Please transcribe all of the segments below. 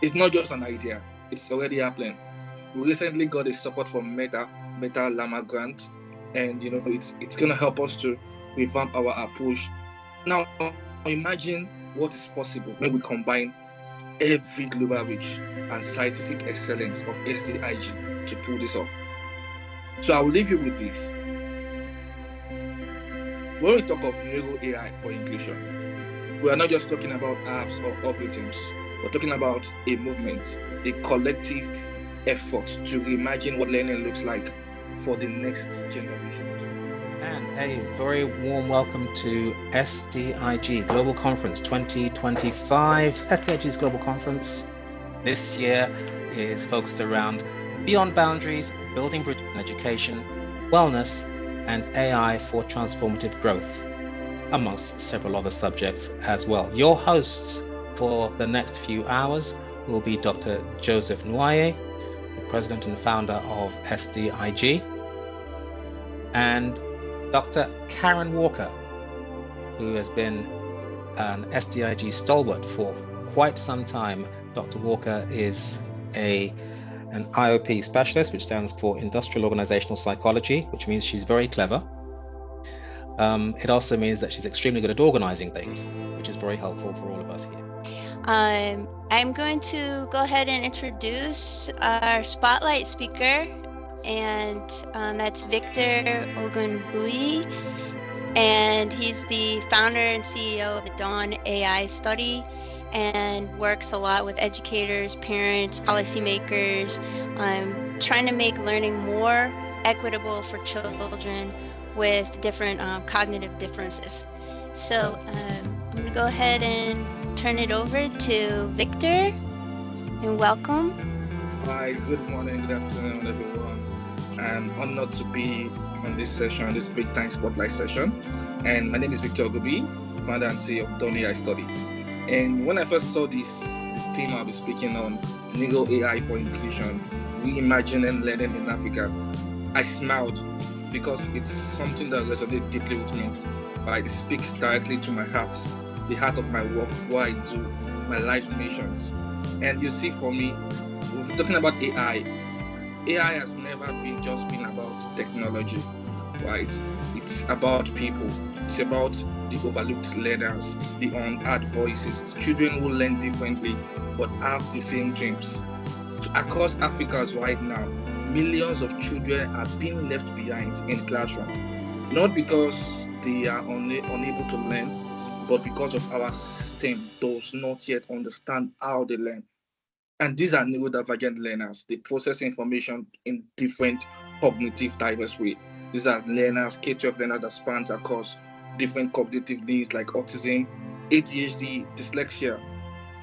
It's not just an idea, it's already happening. We recently got a support from Meta LLaMA grant, and it's going to help us to revamp our approach. Now imagine what is possible when we combine every global reach and scientific excellence of SDIG to pull this off. So I'll leave you with this. When we talk of Neuro-AI for inclusion, we are not just talking about apps or algorithms. We're talking about a movement, a collective effort to reimagine what learning looks like for the next generation. And a very warm welcome to SDIG Global Conference 2025. SDIG's Global Conference this year is focused around beyond boundaries, building bridges in education, wellness, and AI for transformative growth, amongst several other subjects as well. Your hosts for the next few hours will be Dr. Joseph Nwaye, the president and founder of SDIG, and Dr. Karen Walker, who has been an SDIG stalwart for quite some time. Dr. Walker is an IOP specialist, which stands for Industrial Organizational Psychology, which means she's very clever. It also means that she's extremely good at organizing things, which is very helpful for all of us here. I'm going to go ahead and introduce our spotlight speaker, and that's Victor Ogunbiyi, and he's the founder and CEO of the Dawn AI study and works a lot with educators, parents, policymakers, trying to make learning more equitable for children with different cognitive differences. So I'm going to go ahead and turn it over to Victor, and welcome. Hi, good morning, good afternoon, everyone. I'm honored to be on this session, this big time spotlight session. And my name is Victor Ogunbiyi, founder and CEO of Dawn AI Study. And when I first saw this theme I'll be speaking on, Neuro-AI for inclusion, reimagining learning in Africa, I smiled because it's something that resonates deeply with me. Right? It speaks directly to my heart, the heart of my work, what I do, my life missions. And you see, for me, we're talking about AI. AI has never just been about technology, right? It's about people. It's about the overlooked learners, the unheard voices, children who learn differently but have the same dreams. So across Africa right now, millions of children are being left behind in classroom, not because they are unable to learn, but because of our system does not yet understand how they learn. And these are neurodivergent learners. They process information in different cognitive diverse ways. These are learners, K-12 learners that spans across different cognitive needs like autism, ADHD, dyslexia.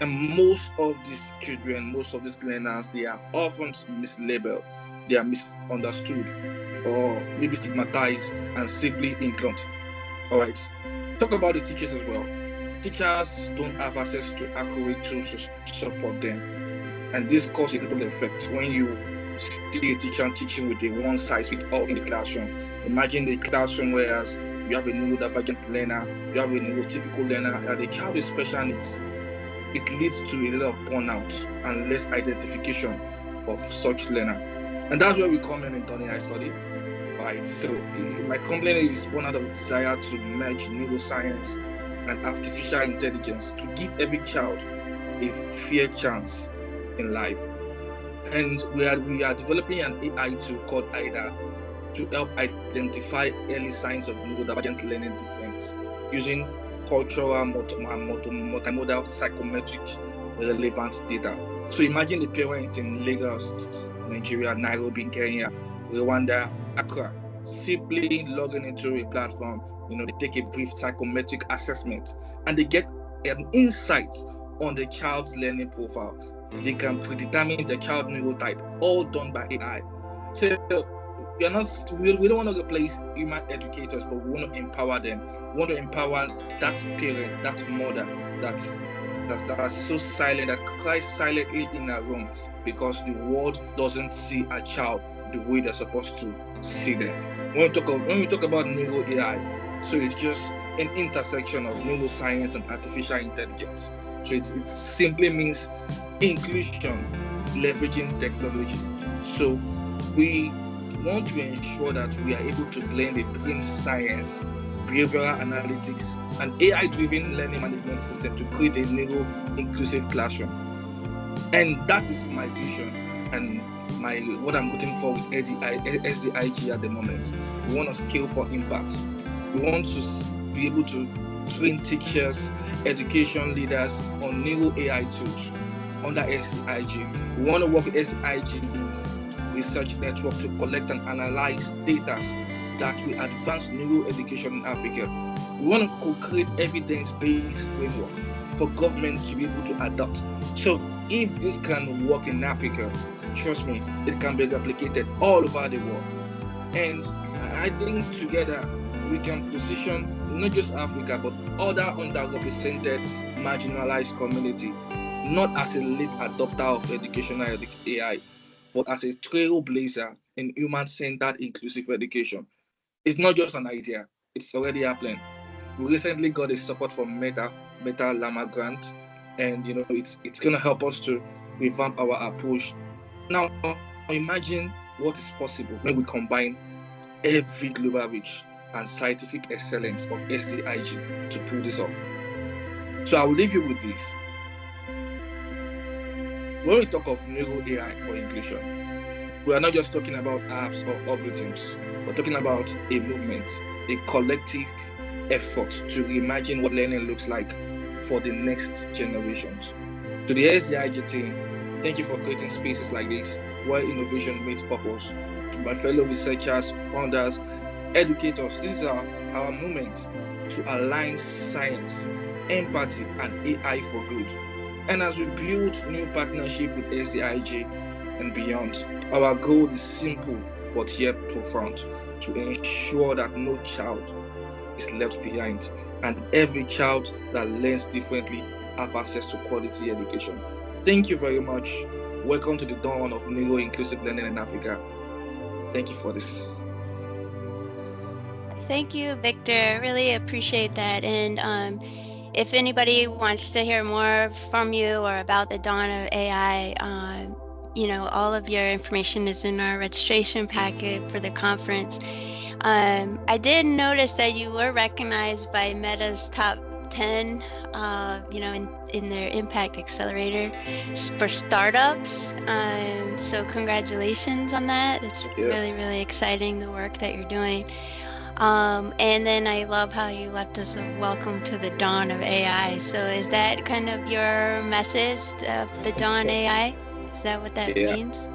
And most of these children, most of these learners, they are often mislabeled, they are misunderstood, or maybe stigmatized and simply ignorant. All right. Talk about the teachers as well. Teachers don't have access to accurate tools to support them. And this causes a ripple effect when you see a teacher teaching with a one-size-fits-all in the classroom. Imagine the classroom whereas you have a neurodivergent learner, you have a neurotypical learner, and a child with special needs. It leads to a lot of burnout and less identification of such learner. And that's where we come in Dawn AI Study. Right. So my complaint is born out of a desire to merge neuroscience and artificial intelligence to give every child a fair chance in life. And we are developing an AI tool called AIDA to help identify early signs of neurodivergent learning difference using cultural, multimodal, psychometric relevant data. So imagine a parent in Lagos, Nigeria, Nairobi, Kenya, Rwanda, Accra, simply logging into a platform. They take a brief psychometric assessment and they get an insight on the child's learning profile. They can predetermine the child neurotype, all done by AI. So we don't want to replace human educators, but we want to empower them. We want to empower that parent, that mother that's so silent, that cries silently in her room because the world doesn't see a child the way they're supposed to see them. When we talk about neuro-AI, so it's just an intersection of neuroscience and artificial intelligence. So it simply means inclusion, leveraging technology. So we want to ensure that we are able to blend the brain science, behavioral analytics, and AI-driven learning management system to create a neuro-inclusive classroom. And that is my vision and what I'm looking for with SDIG at the moment. We want to scale for impact. We want to be able to train teachers, education leaders on Neuro-AI tools under SDIG. We want to work with SDIG Research Network to collect and analyze data that will advance neuroeducation in Africa. We want to co-create evidence-based framework for government to be able to adopt. So if this can work in Africa, trust me, it can be replicated all over the world. And I think together we can position not just Africa, but other underrepresented, marginalized community, not as a late adopter of educational AI, but as a trailblazer in human-centered inclusive education. It's not just an idea, it's already happening. We recently got a support from Meta LLaMA grant, and it's gonna help us to revamp our approach. Now imagine what is possible when we combine every global reach and scientific excellence of SDIG to pull this off. So I will leave you with this. When we talk of neuro-AI for inclusion, we are not just talking about apps or algorithms. We're talking about a movement, a collective effort to reimagine what learning looks like for the next generations. To the SDIG team, thank you for creating spaces like this where innovation meets purpose. To my fellow researchers, founders, educators, this is our moment to align science, empathy, and AI for good. And as we build new partnership with SDIG and beyond, our goal is simple but yet profound: to ensure that no child is left behind and every child that learns differently have access to quality education. Thank you very much. Welcome to the dawn of neuro-inclusive learning in Africa. Thank you for this. Thank you, Victor. Really appreciate that. And if anybody wants to hear more from you or about the dawn of AI, all of your information is in our registration packet for the conference. I did notice that you were recognized by Meta's top 10, in their Impact Accelerator for startups. So congratulations on that. It's really, really exciting, the work that you're doing. And then I love how you left us a welcome to the dawn of AI. So is that kind of your message of the dawn AI? Is that what that means?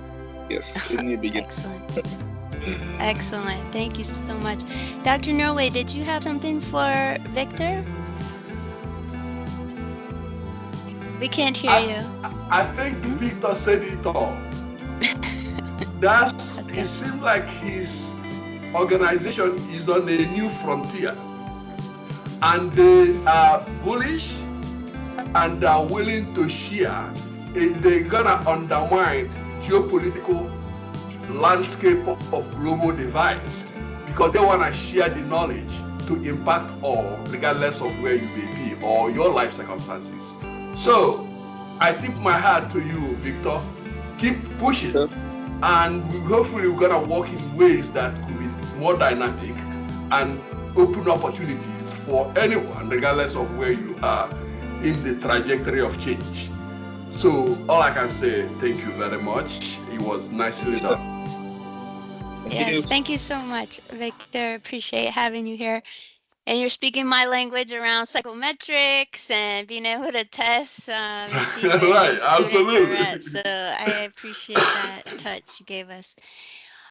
Yes, in the beginning. Excellent. Excellent. Thank you so much. Dr. Norway, did you have something for Victor? We can't hear you. I think Victor said it all. Okay. It seems like his organization is on a new frontier, and they are bullish and are willing to share. They're gonna undermine geopolitical landscape of global divides because they want to share the knowledge to impact all, regardless of where you may be or your life circumstances. So I tip my hat to you, Victor. Keep pushing, and hopefully we're gonna work in ways that could be more dynamic and open opportunities for anyone, regardless of where you are in the trajectory of change. So all I can say, thank you very much. It was nicely done. Yes, thank you so much, Victor. Appreciate having you here. And you're speaking my language around psychometrics and being able to test and see where Right, students absolutely. are at. So I appreciate that touch you gave us.